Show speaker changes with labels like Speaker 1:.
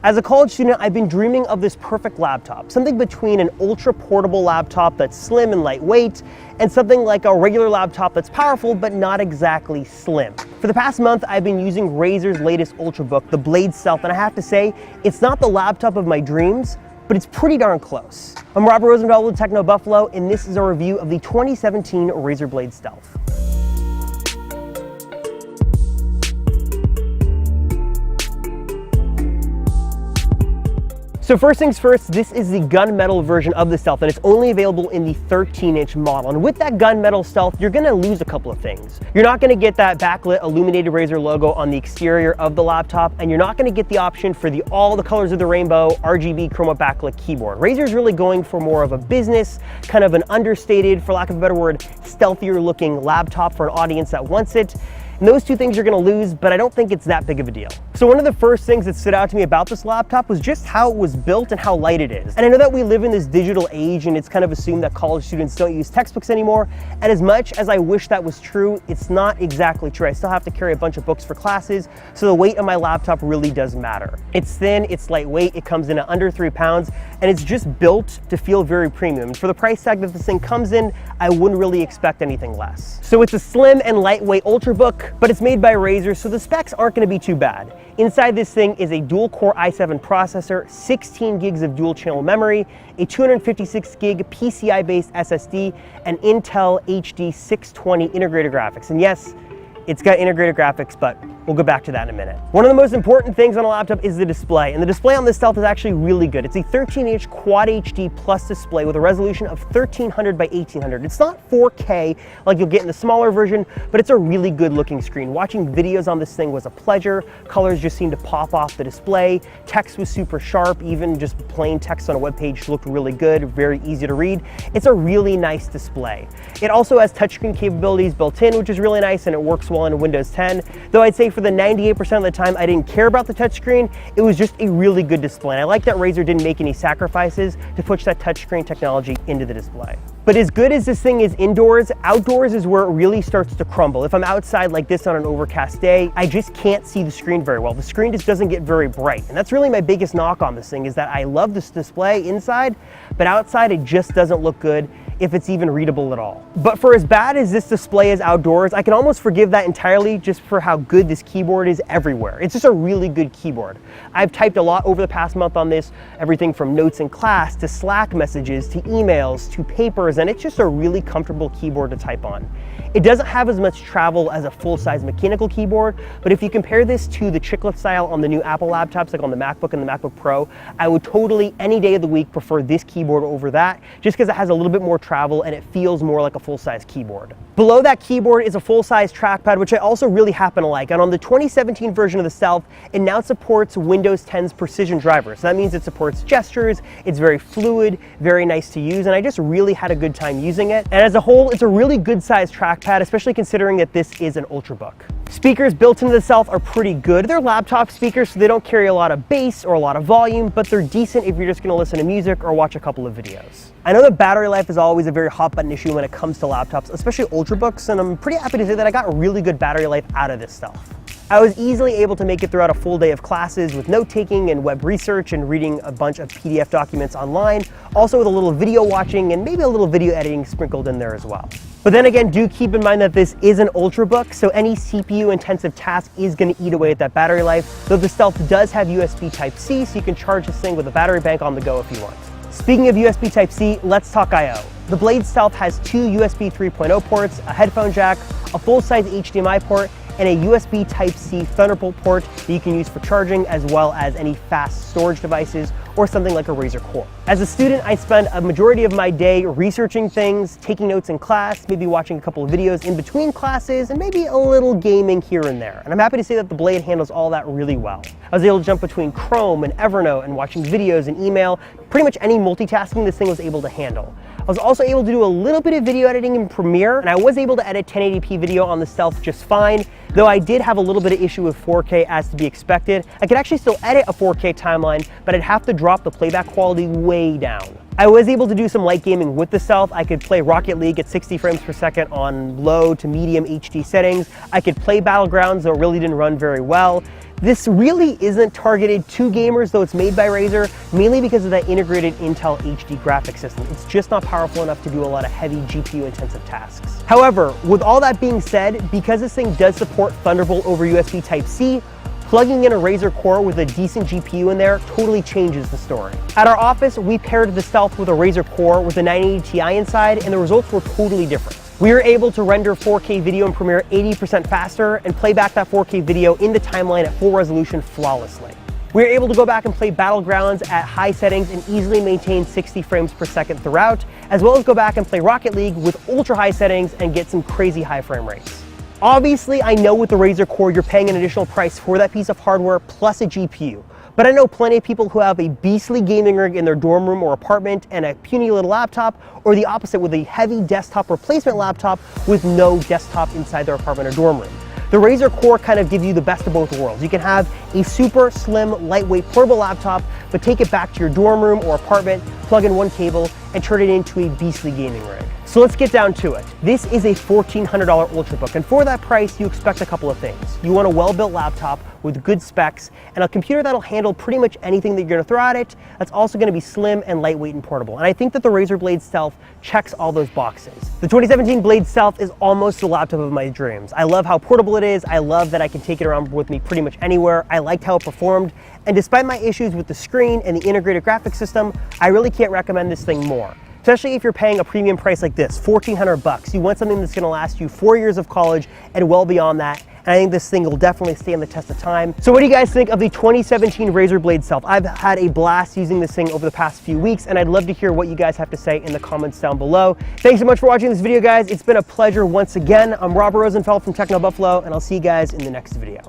Speaker 1: As a college student, I've been dreaming of this perfect laptop, something between an ultra portable laptop that's slim and lightweight, and something like a regular laptop that's powerful but not exactly slim. For the past month, I've been using Razer's latest Ultrabook, the Blade Stealth, and I have to say, it's not the laptop of my dreams, but it's pretty darn close. I'm Robert Rosendahl with Techno Buffalo, and this is a review of the 2017 Razer Blade Stealth. So first things first, this is the gunmetal version of the Stealth, and it's only available in the 13-inch model. And with that gunmetal Stealth, you're gonna lose a couple of things. You're not gonna get that backlit illuminated Razer logo on the exterior of the laptop, and you're not gonna get the option for all the colors of the rainbow RGB chroma backlit keyboard. Razer's really going for more of a business, kind of an understated, for lack of a better word, stealthier looking laptop for an audience that wants it. And those two things you're gonna lose, but I don't think it's that big of a deal. So one of the first things that stood out to me about this laptop was just how it was built and how light it is. And I know that we live in this digital age and it's kind of assumed that college students don't use textbooks anymore. And as much as I wish that was true, it's not exactly true. I still have to carry a bunch of books for classes, so the weight of my laptop really does matter. It's thin, it's lightweight, it comes in at under 3 pounds, and it's just built to feel very premium. And for the price tag that this thing comes in, I wouldn't really expect anything less. So it's a slim and lightweight Ultrabook, but it's made by Razer, so the specs aren't gonna be too bad. Inside this thing is a dual-core i7 processor, 16 gigs of dual-channel memory, a 256 gig PCI-based SSD, and Intel HD 620 integrated graphics. And yes, it's got integrated graphics, but we'll go back to that in a minute. One of the most important things on a laptop is the display, and the display on this Stealth is actually really good. It's a 13-inch Quad HD Plus display with a resolution of 1300 by 1800. It's not 4K like you'll get in the smaller version, but it's a really good looking screen. Watching videos on this thing was a pleasure. Colors just seemed to pop off the display. Text was super sharp. Even just plain text on a web page looked really good, very easy to read. It's a really nice display. It also has touchscreen capabilities built in, which is really nice, and it works well in Windows 10, though I'd say for the 98% of the time I didn't care about the touchscreen. It was just a really good display, and I like that Razer didn't make any sacrifices to push that touchscreen technology into the display. But as good as this thing is indoors, outdoors is where it really starts to crumble. If I'm outside like this on an overcast day, I just can't see the screen very well. The screen just doesn't get very bright, and that's really my biggest knock on this thing, is that I love this display inside, but outside it just doesn't look good, if it's even readable at all. But for as bad as this display is outdoors, I can almost forgive that entirely just for how good this keyboard is everywhere. It's just a really good keyboard. I've typed a lot over the past month on this, everything from notes in class to Slack messages to emails to papers, and it's just a really comfortable keyboard to type on. It doesn't have as much travel as a full-size mechanical keyboard, but if you compare this to the chiclet style on the new Apple laptops, like on the MacBook and the MacBook Pro, I would totally, any day of the week, prefer this keyboard over that, just because it has a little bit more travel and it feels more like a full-size keyboard. Below that keyboard is a full-size trackpad, which I also really happen to like. And on the 2017 version of the Stealth, it now supports Windows 10's precision drivers. So that means it supports gestures, it's very fluid, very nice to use, and I just really had a good time using it. And as a whole, it's a really good-sized trackpad, especially considering that this is an Ultrabook. Speakers built into the Stealth are pretty good. They're laptop speakers, so they don't carry a lot of bass or a lot of volume, but they're decent if you're just gonna listen to music or watch a couple of videos. I know that battery life is always a very hot button issue when it comes to laptops, especially Ultrabooks, and I'm pretty happy to say that I got really good battery life out of this Stealth. I was easily able to make it throughout a full day of classes with note-taking and web research and reading a bunch of PDF documents online, also with a little video watching and maybe a little video editing sprinkled in there as well. But then again, do keep in mind that this is an Ultrabook, so any CPU-intensive task is going to eat away at that battery life, though the Stealth does have USB Type-C, so you can charge this thing with a battery bank on the go if you want. Speaking of USB Type-C, let's talk I/O. The Blade Stealth has 2 USB 3.0 ports, a headphone jack, a full-size HDMI port, and a USB Type-C Thunderbolt port that you can use for charging, as well as any fast storage devices or something like a Razer Core. As a student, I spend a majority of my day researching things, taking notes in class, maybe watching a couple of videos in between classes, and maybe a little gaming here and there. And I'm happy to say that the Blade handles all that really well. I was able to jump between Chrome and Evernote and watching videos and email. Pretty much any multitasking this thing was able to handle. I was also able to do a little bit of video editing in Premiere, and I was able to edit 1080p video on the Stealth just fine, though I did have a little bit of issue with 4K as to be expected. I could actually still edit a 4K timeline, but I'd have to drop the playback quality way down. I was able to do some light gaming with the Stealth. I could play Rocket League at 60 frames per second on low to medium HD settings. I could play Battlegrounds, though it really didn't run very well. This really isn't targeted to gamers, though it's made by Razer, mainly because of that integrated Intel HD graphics system. It's just not powerful enough to do a lot of heavy GPU-intensive tasks. However, with all that being said, because this thing does support Thunderbolt over USB Type-C, plugging in a Razer Core with a decent GPU in there totally changes the story. At our office, we paired the Stealth with a Razer Core with a 980 Ti inside, and the results were totally different. We were able to render 4K video in Premiere 80% faster and play back that 4K video in the timeline at full resolution flawlessly. We were able to go back and play Battlegrounds at high settings and easily maintain 60 frames per second throughout, as well as go back and play Rocket League with ultra high settings and get some crazy high frame rates. Obviously, I know with the Razer Core you're paying an additional price for that piece of hardware plus a GPU. But I know plenty of people who have a beastly gaming rig in their dorm room or apartment and a puny little laptop, or the opposite with a heavy desktop replacement laptop with no desktop inside their apartment or dorm room. The Razer Core kind of gives you the best of both worlds. You can have a super slim, lightweight portable laptop, but take it back to your dorm room or apartment, plug in one cable, and turn it into a beastly gaming rig. So let's get down to it. This is a $1,400 Ultrabook, and for that price, you expect a couple of things. You want a well-built laptop with good specs, and a computer that'll handle pretty much anything that you're gonna throw at it, that's also gonna be slim and lightweight and portable. And I think that the Razer Blade Stealth checks all those boxes. The 2017 Blade Stealth is almost the laptop of my dreams. I love how portable it is. I love that I can take it around with me pretty much anywhere. I liked how it performed. And despite my issues with the screen and the integrated graphics system, I really can't recommend this thing more. Especially if you're paying a premium price like this, $1,400. You want something that's gonna last you 4 years of college and well beyond that. And I think this thing will definitely stand the test of time. So what do you guys think of the 2017 Razer Blade Stealth? I've had a blast using this thing over the past few weeks, and I'd love to hear what you guys have to say in the comments down below. Thanks so much for watching this video, guys. It's been a pleasure once again. I'm Robert Rosenfeld from Techno Buffalo, and I'll see you guys in the next video.